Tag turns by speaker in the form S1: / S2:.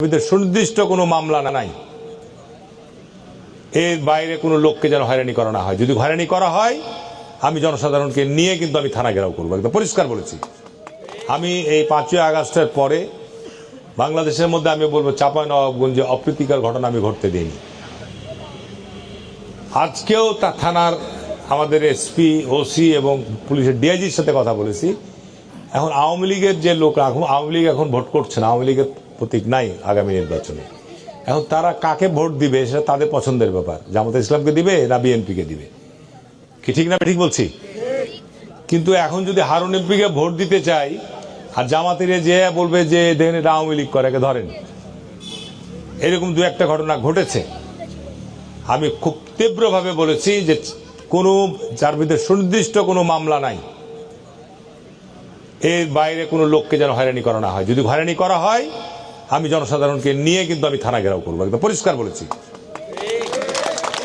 S1: সুনির্দিষ্ট কোনো মামলা নাই, এর বাইরে কোনো লোককে যেন হয়রানি করা না হয়। যদি হয়রানি করা হয় আমি জনসাধারণকে নিয়ে কিন্তু আমি থানা ঘেরাও করবো, একদম পরিষ্কার বলেছি। আমি এই ৫ই আগস্টের পরে বাংলাদেশের মধ্যে আমি বলবো চাঁপাইনবাবগঞ্জে অপ্রীতিকর ঘটনা আমি ঘটতে দিইনি। আজকেও তা থানার আমাদের এসপি, ওসি এবং পুলিশের ডিআইজির সাথে কথা বলেছি। এখন আওয়ামী লীগের যে লোক, আওয়ামী লীগ এখন ভোট করছে না, আওয়ামী লীগের প্রতীক নাই আগামী নির্বাচনে। এখন তারা কাকে ভোট দিবে সেটা তাদের পছন্দের ব্যাপার। জামাতে ইসলামকে দিবে না বিএনপিকে দিবে, কি ঠিক না ঠিক বলছি? কিন্তু এখন যদি হারুন এমপিকে ভোট দিতে চাই আর জামাতের যে বলবে যে দেখেন এটা আওয়ামী লীগ করে, ধরেন এরকম দু একটা ঘটনা ঘটেছে। আমি খুব তীব্রভাবে বলেছি যে কোনো যার বিরুদ্ধে সুনির্দিষ্ট কোনো মামলা নাই, এর বাইরে কোনো লোককে যেন হয়রানি করা না হয়। যদি হয়রানি করা হয় আমি জনসাধারণকে নিয়ে কিন্তু আমি থানা ঘেরাও করবো, একদম পরিষ্কার বলেছি।